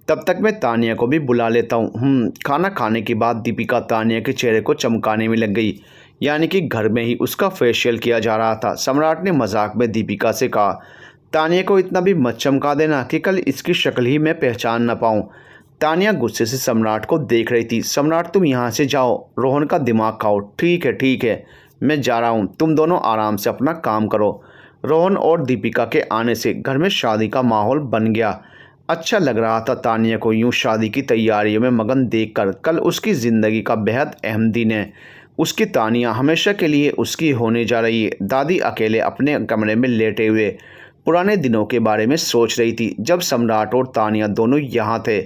तब तक मैं तानिया को भी बुला लेता हूँ। खाना खाने के बाद दीपिका तानिया के चेहरे को चमकाने में लग गई, यानी कि घर में ही उसका फेशियल किया जा रहा था। सम्राट ने मजाक में दीपिका से कहा, तानिया को इतना भी मत चमका देना कि कल इसकी शक्ल ही मैं पहचान न पाऊँ। तानिया गुस्से से सम्राट को देख रही थी। सम्राट, तुम यहाँ से जाओ, रोहन का दिमाग खाओ। ठीक है, मैं जा रहा हूँ, तुम दोनों आराम से अपना काम करो। रोहन और दीपिका के आने से घर में शादी का माहौल बन गया। अच्छा लग रहा था तानिया को यूं शादी की तैयारियों में मगन देखकर। कल उसकी ज़िंदगी का बेहद अहम दिन है। उसकी तानिया हमेशा के लिए उसकी होने जा रही है। दादी अकेले अपने कमरे में लेटे हुए पुराने दिनों के बारे में सोच रही थी, जब सम्राट और तानिया दोनों यहाँ थे।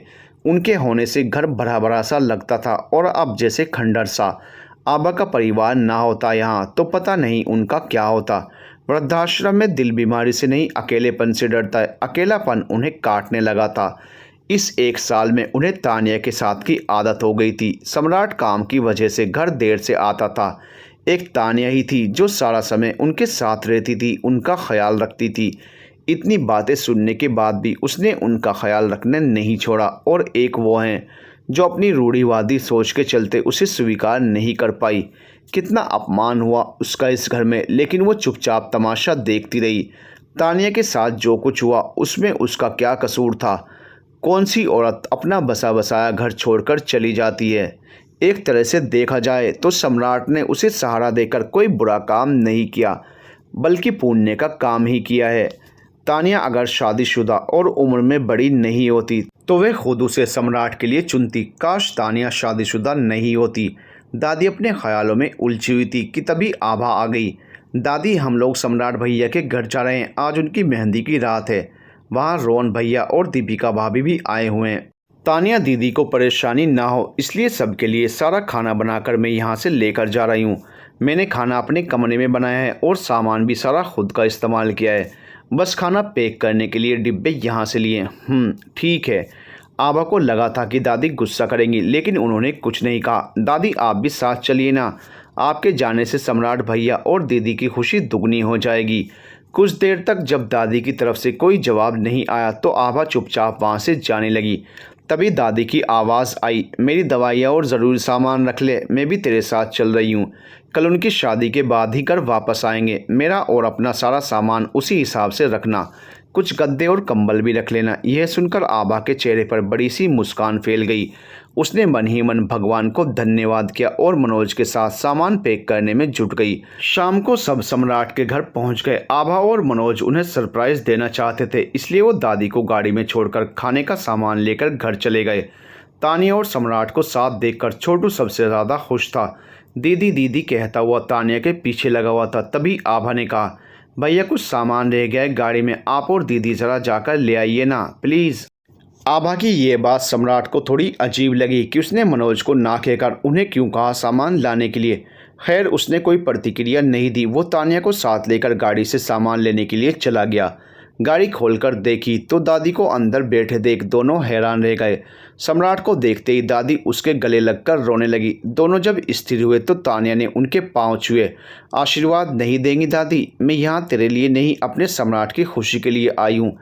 उनके होने से घर भरा भरा सा लगता था और अब जैसे खंडर सा। आबा का परिवार ना होता यहाँ तो पता नहीं उनका क्या होता। वृद्धाश्रम में दिल बीमारी से नहीं, अकेलेपन से डरता है। अकेलापन उन्हें काटने लगा था। इस एक साल में उन्हें तानिया के साथ की आदत हो गई थी। सम्राट काम की वजह से घर देर से आता था। एक तानिया ही थी जो सारा समय उनके साथ रहती थी, उनका ख्याल रखती थी। इतनी बातें सुनने के बाद भी उसने उनका ख्याल रखना नहीं छोड़ा। और एक वो हैं जो अपनी रूढ़िवादी सोच के चलते उसे स्वीकार नहीं कर पाई। कितना अपमान हुआ उसका इस घर में, लेकिन वो चुपचाप तमाशा देखती रही। तानिया के साथ जो कुछ हुआ उसमें उसका क्या कसूर था? कौन सी औरत अपना बसा बसाया घर छोड़कर चली जाती है? एक तरह से देखा जाए तो सम्राट ने उसे सहारा देकर कोई बुरा काम नहीं किया, बल्कि पुण्य का काम ही किया है। तानिया अगर शादीशुदा और उम्र में बड़ी नहीं होती तो वे खुद उसे सम्राट के लिए चुनती। काश तानिया शादीशुदा नहीं होती। दादी अपने ख्यालों में उलझी हुई थी कि तभी आभा आ गई। दादी, हम लोग सम्राट भैया के घर जा रहे हैं, आज उनकी मेहंदी की रात है। वहाँ रोहन भैया और दीपिका भाभी भी आए हुए हैं। तानिया, दीदी को परेशानी ना हो इसलिए सबके लिए सारा खाना बनाकर मैं यहाँ से लेकर जा रही हूँ। मैंने खाना अपने कमरे में बनाया है और सामान भी सारा खुद का इस्तेमाल किया है। बस खाना पैक करने के लिए डिब्बे यहाँ से लिए। ठीक है। आबा को लगा था कि दादी गुस्सा करेंगी, लेकिन उन्होंने कुछ नहीं कहा। दादी, आप भी साथ चलिए ना। आपके जाने से सम्राट भैया और दीदी की खुशी दुगनी हो जाएगी। कुछ देर तक जब दादी की तरफ से कोई जवाब नहीं आया तो आभा चुपचाप वहाँ से जाने लगी। तभी दादी की आवाज़ आई, मेरी दवाइयाँ और ज़रूरी सामान रख ले, मैं भी तेरे साथ चल रही हूँ। कल उनकी शादी के बाद ही घर वापस आएंगे। मेरा और अपना सारा सामान उसी हिसाब से रखना। कुछ गद्दे और कंबल भी रख लेना। यह सुनकर आभा के चेहरे पर बड़ी सी मुस्कान फैल गई। उसने मन ही मन भगवान को धन्यवाद किया और मनोज के साथ सामान पैक करने में जुट गई। शाम को सब सम्राट के घर पहुंच गए। आभा और मनोज उन्हें सरप्राइज देना चाहते थे, इसलिए वो दादी को गाड़ी में छोड़कर खाने का सामान लेकर घर चले गए। तानिया और सम्राट को साथ देखकर छोटू सबसे ज़्यादा खुश था। दीदी दीदी कहता हुआ तानिया के पीछे लगा हुआ था। तभी आभा ने कहा, भैया कुछ सामान रह गया है गाड़ी में, आप और दीदी ज़रा जाकर ले आइए ना प्लीज़। आभा की ये बात सम्राट को थोड़ी अजीब लगी कि उसने मनोज को ना कहकर उन्हें क्यों कहा सामान लाने के लिए। खैर, उसने कोई प्रतिक्रिया नहीं दी। वो तानिया को साथ लेकर गाड़ी से सामान लेने के लिए चला गया। गाड़ी खोलकर देखी तो दादी को अंदर बैठे देख दोनों हैरान रह गए। सम्राट को देखते ही दादी उसके गले लगकर रोने लगी। दोनों जब स्थिर हुए तो तानिया ने उनके पांव छुए। आशीर्वाद नहीं देंगी दादी? मैं यहाँ तेरे लिए नहीं, अपने सम्राट की खुशी के लिए आई हूँ।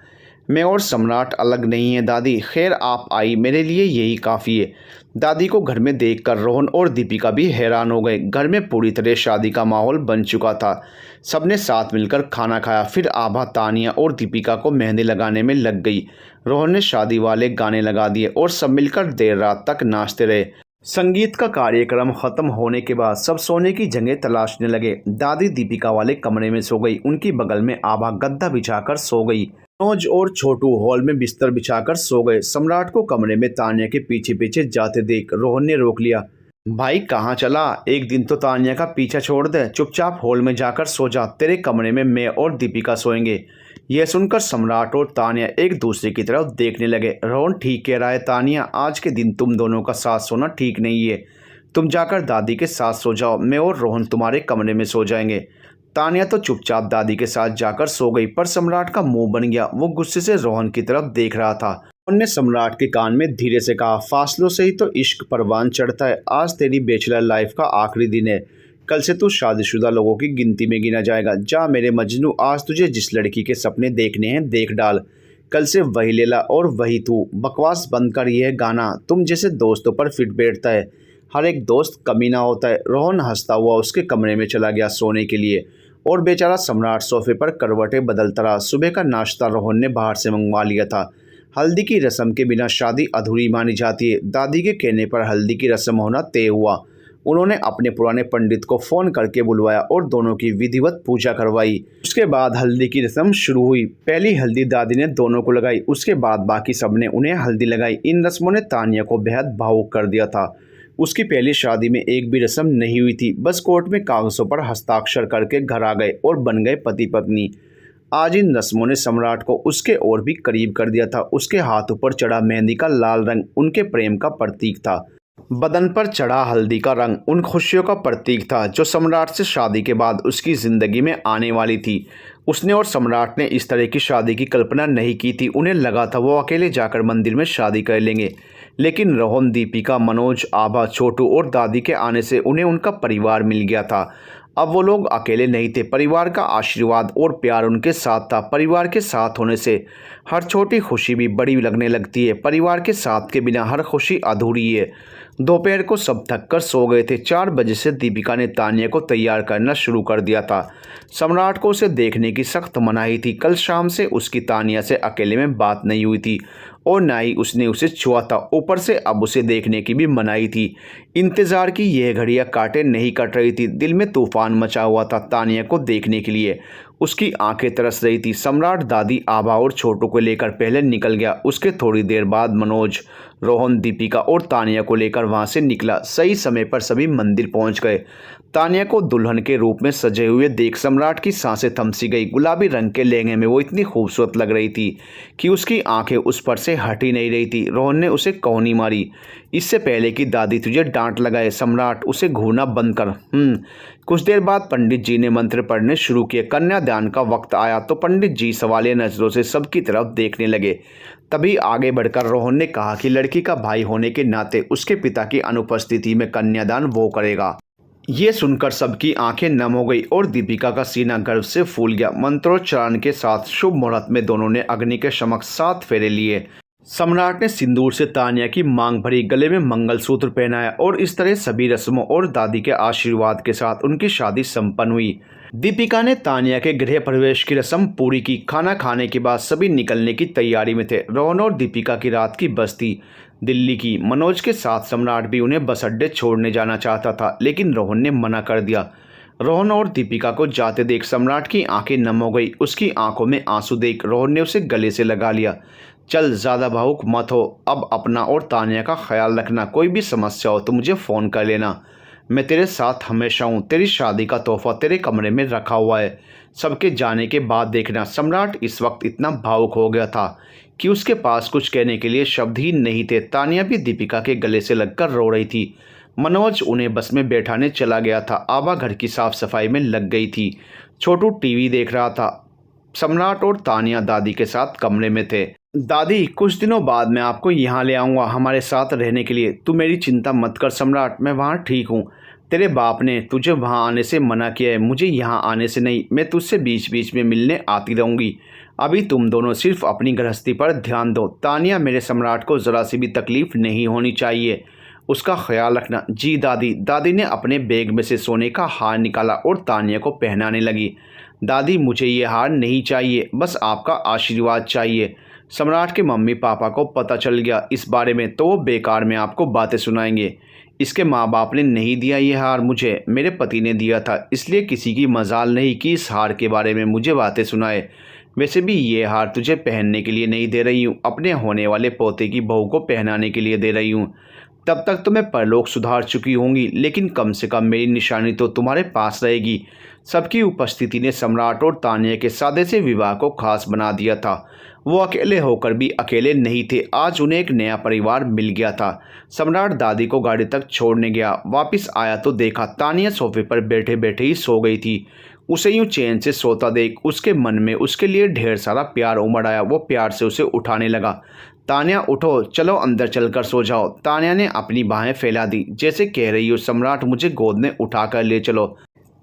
मैं और सम्राट अलग नहीं है दादी। खैर, आप आई, मेरे लिए यही काफ़ी है। दादी को घर में देखकर रोहन और दीपिका भी हैरान हो गए। घर में पूरी तरह शादी का माहौल बन चुका था। सबने साथ मिलकर खाना खाया। फिर आभा तानिया और दीपिका को मेहंदी लगाने में लग गई। रोहन ने शादी वाले गाने लगा दिए और सब मिलकर देर रात तक नाचते रहे। संगीत का कार्यक्रम खत्म होने के बाद सब सोने की जगह तलाशने लगे। दादी दीपिका वाले कमरे में सो गई। उनकी बगल में आभा गद्दा बिछाकर सो गई। मनोज और छोटू हॉल में बिस्तर बिछाकर सो गए। सम्राट को कमरे में तानिया के पीछे पीछे जाते देख रोहन ने रोक लिया। भाई, कहाँ चला? एक दिन तो तानिया का पीछा छोड़ दे, चुपचाप हॉल में जाकर सो जा। तेरे कमरे में मैं और दीपिका सोएंगे। यह सुनकर सम्राट और तानिया एक दूसरे की तरफ देखने लगे। रोहन ठीक कह रहा है तानिया, आज के दिन तुम दोनों का साथ सोना ठीक नहीं है। तुम जाकर दादी के साथ सो जाओ, मैं और रोहन तुम्हारे कमरे में सो जाएंगे। तानिया तो चुपचाप दादी के साथ जाकर सो गई, पर सम्राट का मुंह बन गया। वो गुस्से से रोहन की तरफ देख रहा था। रोहन ने सम्राट के कान में धीरे से कहा, फासलों से ही तो इश्क परवान चढ़ता है। आज तेरी बैचलर लाइफ का आखिरी दिन है। कल से तू शादीशुदा लोगों की गिनती में गिना जाएगा। जा मेरे मजनू, आज तुझे जिस लड़की के सपने देखने हैं देख डाल। कल से वही लैला और वही तू। बकवास बंद कर। यह गाना तुम जैसे दोस्तों पर फिट बैठता है। हर एक दोस्त कमीना होता है। रोहन हंसता हुआ उसके कमरे में चला गया सोने के लिए और बेचारा सम्राट सोफे पर करवटें बदलता रहा। सुबह का नाश्ता रोहन ने बाहर से मंगवा लिया था। हल्दी की रस्म के बिना शादी अधूरी मानी जाती है। दादी के कहने पर हल्दी की रस्म होना तय हुआ। उन्होंने अपने पुराने पंडित को फ़ोन करके बुलवाया और दोनों की विधिवत पूजा करवाई। उसके बाद हल्दी की रस्म शुरू हुई। पहली हल्दी दादी ने दोनों को लगाई, उसके बाद बाकी सब ने उन्हें हल्दी लगाई। इन रस्मों ने तानिया को बेहद भावुक कर दिया था। उसकी पहली शादी में एक भी रस्म नहीं हुई थी, बस कोर्ट में कागजों पर हस्ताक्षर करके घर आ गए और बन गए पति पत्नी। आज इन रस्मों ने सम्राट को उसके और भी करीब कर दिया था। उसके हाथों पर चढ़ा मेहंदी का लाल रंग उनके प्रेम का प्रतीक था। बदन पर चढ़ा हल्दी का रंग उन खुशियों का प्रतीक था जो सम्राट से शादी के बाद उसकी ज़िंदगी में आने वाली थी। उसने और सम्राट ने इस तरह की शादी की कल्पना नहीं की थी। उन्हें लगा था वो अकेले जाकर मंदिर में शादी कर लेंगे, लेकिन रोहन, दीपिका, मनोज, आभा, छोटू और दादी के आने से उन्हें उनका परिवार मिल गया था। अब वो लोग अकेले नहीं थे। परिवार का आशीर्वाद और प्यार उनके साथ था। परिवार के साथ होने से हर छोटी खुशी भी बड़ी लगने लगती है। परिवार के साथ के बिना हर खुशी अधूरी है। दोपहर को सब थक कर सो गए थे। 4 बजे से दीपिका ने तानिया को तैयार करना शुरू कर दिया था। सम्राट को उसे देखने की सख्त मनाही थी। कल शाम से उसकी तानिया से अकेले में बात नहीं हुई थी और ना ही उसने उसे छुआ था। ऊपर से अब उसे देखने की भी मनाही थी। इंतजार की यह घड़ियां कांटे नहीं कट रही थी। दिल में तूफान मचा हुआ था तानिया को देखने के लिए। उसकी आंखें तरस रही थी। सम्राट दादी, आभा और छोटू को लेकर पहले निकल गया। उसके थोड़ी देर बाद मनोज, रोहन, दीपिका और तानिया को लेकर वहां से निकला। सही समय पर सभी मंदिर पहुंच गए। तानिया को दुल्हन के रूप में सजे हुए देख सम्राट की सांसें थम सी गई। गुलाबी रंग के लहंगे में वो इतनी खूबसूरत लग रही थी कि उसकी आंखें उस पर से हट ही नहीं रही थी। रोहन ने उसे कौनी मारी, इससे पहले कि दादी तुझे डांट लगाए। सम्राट, उसे घूरना बंद कर। कुछ देर बाद पंडित जी ने मंत्र पढ़ने शुरू किए। कन्यादान का वक्त आया तो पंडित जी सवालिया नजरों से सबकी तरफ देखने लगे। तभी आगे बढ़कर रोहन ने कहा कि लड़की का भाई होने के नाते उसके पिता की अनुपस्थिति में कन्यादान वो करेगा। ये सुनकर सबकी आंखें नम हो गई और दीपिका का सीना गर्व से फूल गया। मंत्रोच्चारण के साथ शुभ मुहूर्त में दोनों ने अग्नि के समक्ष 7 फेरे लिए। सम्राट ने सिंदूर से तानिया की मांग भरी, गले में मंगलसूत्र पहनाया और इस तरह सभी रस्मों और दादी के आशीर्वाद के साथ उनकी शादी संपन्न हुई। दीपिका ने तानिया के गृह प्रवेश की रस्म पूरी की। खाना खाने के बाद सभी निकलने की तैयारी में थे। रोहन और दीपिका की रात की बस थी दिल्ली की। मनोज के साथ सम्राट भी उन्हें बस अड्डे छोड़ने जाना चाहता था, लेकिन रोहन ने मना कर दिया। रोहन और दीपिका को जाते देख सम्राट की आंखें नम हो गई। उसकी आंखों में आंसू देख रोहन ने उसे गले से लगा लिया। चल, ज़्यादा भावुक मत हो। अब अपना और तानिया का ख्याल रखना। कोई भी समस्या हो तो मुझे फ़ोन कर लेना। मैं तेरे साथ हमेशा हूँ। तेरी शादी का तोहफा तेरे कमरे में रखा हुआ है। सबके जाने के बाद देखना। सम्राट इस वक्त इतना भावुक हो गया था कि उसके पास कुछ कहने के लिए शब्द ही नहीं थे। तानिया भी दीपिका के गले से लगकर रो रही थी। मनोज उन्हें बस में बैठाने चला गया था। आभा घर की साफ सफाई में लग गई थी। छोटू टीवी देख रहा था। सम्राट और तानिया दादी के साथ कमरे में थे। दादी, कुछ दिनों बाद मैं आपको यहाँ ले आऊँगा हमारे साथ रहने के लिए। तू मेरी चिंता मत कर सम्राट, मैं वहाँ ठीक हूँ। तेरे बाप ने तुझे वहाँ आने से मना किया है, मुझे यहाँ आने से नहीं। मैं तुझसे बीच बीच में मिलने आती रहूँगी। अभी तुम दोनों सिर्फ अपनी गृहस्थी पर ध्यान दो। तानिया, मेरे सम्राट को ज़रा सी भी तकलीफ़ नहीं होनी चाहिए, उसका ख्याल रखना। जी दादी। दादी ने अपने बैग में से सोने का हार निकाला और तानिया को पहनाने लगी। दादी, मुझे ये हार नहीं चाहिए, बस आपका आशीर्वाद चाहिए। सम्राट के मम्मी पापा को पता चल गया इस बारे में तो वो बेकार में आपको बातें सुनाएंगे। इसके माँ बाप ने नहीं दिया ये हार मुझे, मेरे पति ने दिया था, इसलिए किसी की मजाल नहीं कि इस हार के बारे में मुझे बातें सुनाए। वैसे भी ये हार तुझे पहनने के लिए नहीं दे रही हूँ, अपने होने वाले पोते की बहू को पहनाने के लिए दे रही हूँ। तब तक तो मैं परलोक सुधार चुकी होंगी, लेकिन कम से कम मेरी निशानी तो तुम्हारे पास रहेगी। सबकी उपस्थिति ने सम्राट और तानिया के सादे से विवाह को खास बना दिया था। वो अकेले होकर भी अकेले नहीं थे। आज उन्हें एक नया परिवार मिल गया था। सम्राट दादी को गाड़ी तक छोड़ने गया। वापस आया तो देखा तानिया सोफे पर बैठे बैठे ही सो गई थी। उसे यूं चैन से सोता देख उसके मन में उसके लिए ढेर सारा प्यार उमड़ आया। वो प्यार से उसे उठाने लगा। तानिया, उठो, चलो अंदर चलकर सो जाओ। तानिया ने अपनी बाहें फैला दी, जैसे कह रही हो सम्राट मुझे गोद में उठाकर ले चलो।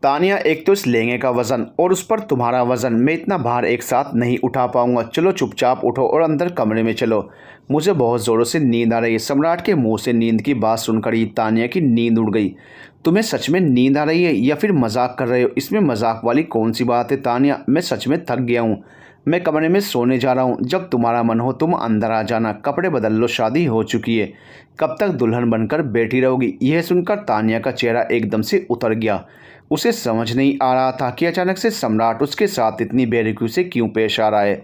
तानिया, एक तो इस लहंगे का वज़न और उस पर तुम्हारा वज़न, मैं इतना भार एक साथ नहीं उठा पाऊंगा। चलो चुपचाप उठो और अंदर कमरे में चलो, मुझे बहुत ज़ोरों से नींद आ रही है। सम्राट के मुंह से नींद की बात सुनकर ही तानिया की नींद उड़ गई। तुम्हें सच में नींद आ रही है या फिर मजाक कर रहे हो? इसमें मजाक वाली कौन सी बात है तानिया, मैं सच में थक गया हूँ। मैं कमरे में सोने जा रहा हूँ, जब तुम्हारा मन हो तुम अंदर आ जाना। कपड़े बदल लो, शादी हो चुकी है, कब तक दुल्हन बनकर बैठी रहोगी? यह सुनकर तानिया का चेहरा एकदम से उतर गया। उसे समझ नहीं आ रहा था कि अचानक से सम्राट उसके साथ इतनी बेरुखी से क्यों पेश आ रहा है।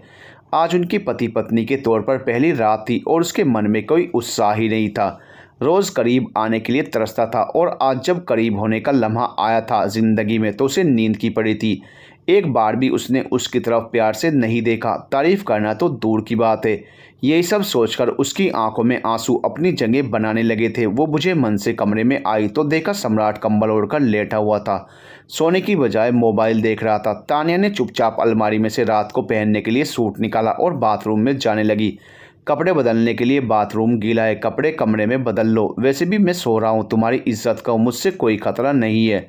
आज उनकी पति पत्नी के तौर पर पहली रात थी और उसके मन में कोई उत्साह ही नहीं था। रोज़ करीब आने के लिए तरसता था और आज जब करीब होने का लम्हा आया था ज़िंदगी में तो उसे नींद की पड़ी थी। एक बार भी उसने उसकी तरफ प्यार से नहीं देखा, तारीफ़ करना तो दूर की बात है। यही सब सोचकर उसकी आंखों में आंसू अपनी जगह बनाने लगे थे। वो बुझे मन से कमरे में आई तो देखा सम्राट कंबल ओढ़कर लेटा हुआ था, सोने की बजाय मोबाइल देख रहा था। तानिया ने चुपचाप अलमारी में से रात को पहनने के लिए सूट निकाला और बाथरूम में जाने लगी। कपड़े बदलने के लिए बाथरूम गीला है, कपड़े कमरे में बदल लो। वैसे भी मैं सो रहा हूँ, तुम्हारी इज्जत का मुझसे कोई खतरा नहीं है।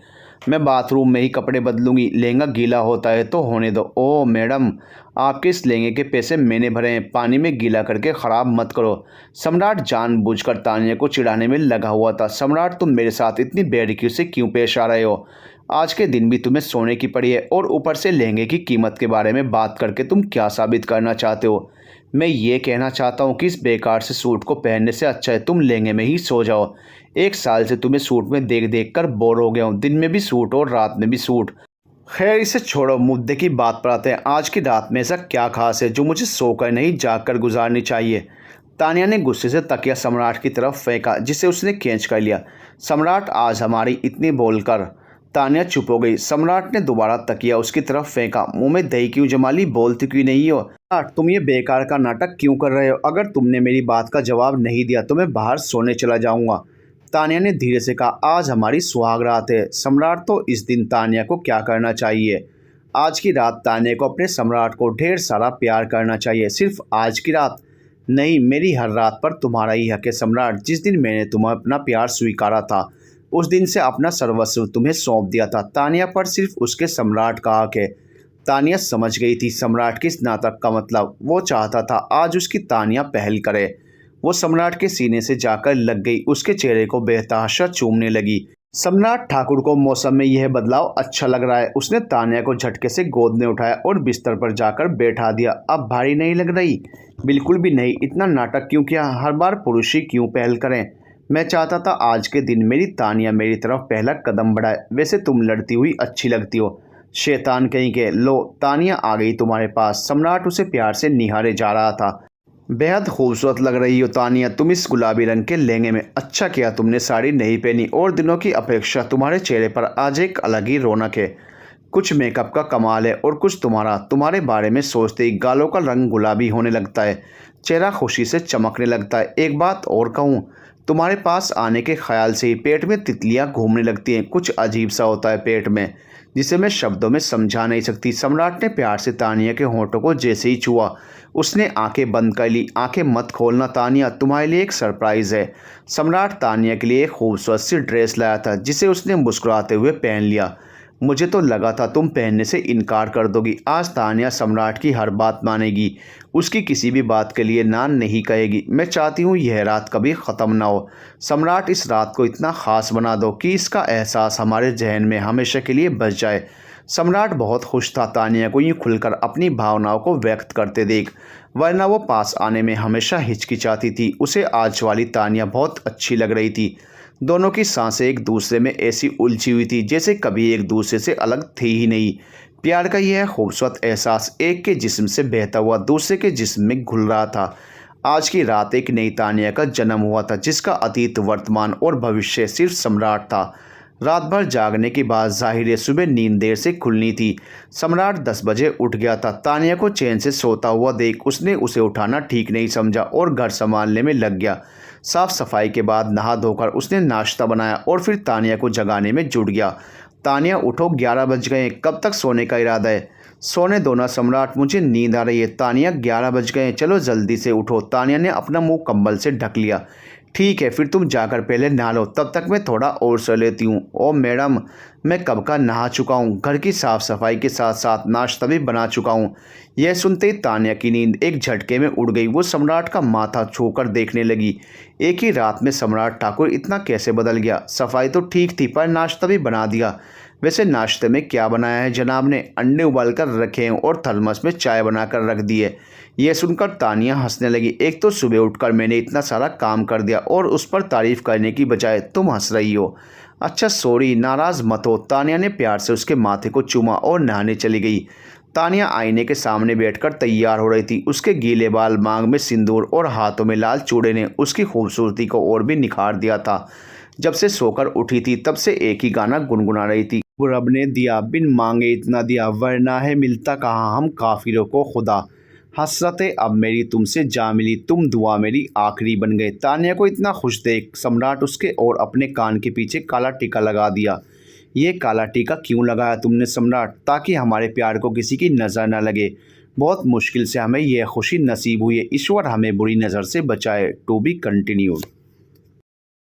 मैं बाथरूम में ही कपड़े बदलूंगी, लहंगा गीला होता है तो होने दो। ओह मैडम, आपके इस लहंगे के पैसे मैंने भरे हैं, पानी में गीला करके ख़राब मत करो। सम्राट जानबूझकर तानिया को चिढ़ाने में लगा हुआ था। सम्राट, तुम मेरे साथ इतनी बेरुखी से क्यों पेश आ रहे हो? आज के दिन भी तुम्हें सोने की पड़ी है और ऊपर से लहंगे की कीमत के बारे में बात करके तुम क्या साबित करना चाहते हो? मैं ये कहना चाहता हूँ कि इस बेकार से सूट को पहनने से अच्छा है तुम लहंगे में ही सो जाओ। 1 साल से तुम्हें सूट में देख देख कर बोर हो गया हूँ, दिन में भी सूट और रात में भी सूट। खैर इसे छोड़ो, मुद्दे की बात पर आते हैं। आज की रात में ऐसा क्या खास है जो मुझे सोकर नहीं जाग कर गुजारनी चाहिए? तानिया ने गुस्से से तकिया सम्राट की तरफ फेंका जिसे उसने खींच कर लिया। सम्राट, आज हमारी इतनी बोलकर तानिया चुप हो गई। सम्राट ने दोबारा तकिया उसकी तरफ फेंका। मुंह में दही क्यों जमा ली, बोलती क्यों नहीं हो? तुम ये बेकार का नाटक क्यों कर रहे हो? अगर तुमने मेरी बात का जवाब नहीं दिया तो मैं बाहर सोने चला जाऊंगा। तानिया ने धीरे से कहा, आज हमारी सुहाग रात है। सम्राट, तो इस दिन तानिया को क्या करना चाहिए? आज की रात तानिया को अपने सम्राट को ढेर सारा प्यार करना चाहिए। सिर्फ आज की रात नहीं, मेरी हर रात पर तुम्हारा ही हक है सम्राट। जिस दिन मैंने तुम्हें अपना प्यार स्वीकारा था उस दिन से अपना सर्वस्व तुम्हें सौंप दिया था। तानिया पर सिर्फ उसके सम्राट का हक है। तानिया समझ गई थी सम्राट के इस नाटक का मतलब। वो चाहता था आज उसकी तानिया पहल करे। वो सम्राट के सीने से जाकर लग गई, उसके चेहरे को बेतहाशा चूमने लगी। सम्राट ठाकुर को मौसम में यह बदलाव अच्छा लग रहा है। उसने तानिया को झटके से गोद में उठाया और बिस्तर पर जाकर बैठा दिया। अब भारी नहीं लग रही? बिल्कुल भी नहीं। इतना नाटक क्यों किया? हर बार पुरुष ही क्यों पहल करें? मैं चाहता था आज के दिन मेरी तानिया मेरी तरफ पहला कदम बढ़ाए। वैसे तुम लड़ती हुई अच्छी लगती हो, शैतान कहीं के। लो, तानिया आ गई तुम्हारे पास। सम्राट उसे प्यार से निहारे जा रहा था। बेहद खूबसूरत लग रही हो तानिया, तुम इस गुलाबी रंग के लहंगे में। अच्छा किया तुमने साड़ी नहीं पहनी, और दिनों की अपेक्षा तुम्हारे चेहरे पर आज एक अलग ही रौनक है। कुछ मेकअप का कमाल है और कुछ तुम्हारे बारे में सोचते ही गालों का रंग गुलाबी होने लगता है, चेहरा खुशी से चमकने लगता है। एक बात और कहूँ, तुम्हारे पास आने के ख्याल से ही पेट में तितलियां घूमने लगती हैं। कुछ अजीब सा होता है पेट में जिसे मैं शब्दों में समझा नहीं सकती। सम्राट ने प्यार से तानिया के होंठों को जैसे ही छुआ उसने आंखें बंद कर ली। आंखें मत खोलना तानिया, तुम्हारे लिए एक सरप्राइज़ है। सम्राट तानिया के लिए एक खूबसूरत सी ड्रेस लाया था जिसे उसने मुस्कुराते हुए पहन लिया। मुझे तो लगा था तुम पहनने से इनकार कर दोगी। आज तानिया सम्राट की हर बात मानेगी, उसकी किसी भी बात के लिए ना नहीं कहेगी। मैं चाहती हूँ यह रात कभी ख़त्म ना हो। सम्राट, इस रात को इतना ख़ास बना दो कि इसका एहसास हमारे जहन में हमेशा के लिए बच जाए। सम्राट बहुत खुश था तानिया को यूँ खुलकर अपनी भावनाओं को व्यक्त करते देख, वरना वो पास आने में हमेशा हिचकिचाती थी। उसे आज वाली तानिया बहुत अच्छी लग रही थी। दोनों की सांसें एक दूसरे में ऐसी उलझी हुई थी जैसे कभी एक दूसरे से अलग थी ही नहीं। प्यार का यह खूबसूरत एहसास एक के जिस्म से बहता हुआ दूसरे के जिस्म में घुल रहा था। आज की रात एक नई तानिया का जन्म हुआ था जिसका अतीत, वर्तमान और भविष्य सिर्फ सम्राट था। रात भर जागने के बाद जाहिर है सुबह नींद देर से खुलनी थी। सम्राट 10 बजे उठ गया था। तानिया को चैन से सोता हुआ देख उसने उसे उठाना ठीक नहीं समझा और घर संभालने में लग गया। साफ सफाई के बाद नहा धोकर उसने नाश्ता बनाया और फिर तानिया को जगाने में जुट गया। तानिया, उठो, 11 बज गए। कब तक सोने का इरादा है? सोने दो ना सम्राट, मुझे नींद आ रही है। तानिया, 11 बज गए, चलो जल्दी से उठो। तानिया ने अपना मुंह कंबल से ढक लिया। ठीक है, फिर तुम जाकर पहले नहा लो, तब तक मैं थोड़ा और सो लेती हूँ। ओ मैडम, मैं कब का नहा चुका हूँ, घर की साफ़ सफाई के साथ साथ नाश्ता भी बना चुका हूँ। यह सुनते ही तानिया की नींद एक झटके में उड़ गई। वो सम्राट का माथा छूकर देखने लगी। एक ही रात में सम्राट ठाकुर इतना कैसे बदल गया? सफाई तो ठीक थी पर नाश्ता भी बना दिया। वैसे नाश्ते में क्या बनाया है जनाब ने? अंडे उबाल कर रखे हैं और थर्मस में चाय बनाकर रख दी है। यह सुनकर तानिया हंसने लगी। एक तो सुबह उठकर मैंने इतना सारा काम कर दिया और उस पर तारीफ करने की बजाय तुम हंस रही हो। अच्छा सॉरी, नाराज़ मत हो। तानिया ने प्यार से उसके माथे को चूमा और नहाने चली गई। तानिया आईने के सामने बैठकर तैयार हो रही थी। उसके गीले बाल, मांग में सिंदूर और हाथों में लाल चूड़े ने उसकी खूबसूरती को और भी निखार दिया था। जब से सोकर उठी थी तब से एक ही गाना गुनगुना रही थी। रब ने दिया बिन मांगे इतना दिया, वरना है मिलता कहाँ हम काफिरों को खुदा। हसरतें अब मेरी तुमसे जा मिली, तुम दुआ मेरी आखिरी बन गए। तानिया को इतना खुश देख सम्राट उसके और अपने कान के पीछे काला टीका लगा दिया। ये काला टीका क्यों लगाया तुमने सम्राट? ताकि हमारे प्यार को किसी की नज़र न लगे। बहुत मुश्किल से हमें यह खुशी नसीब हुई है। ईश्वर हमें बुरी नज़र से बचाए। To be continued.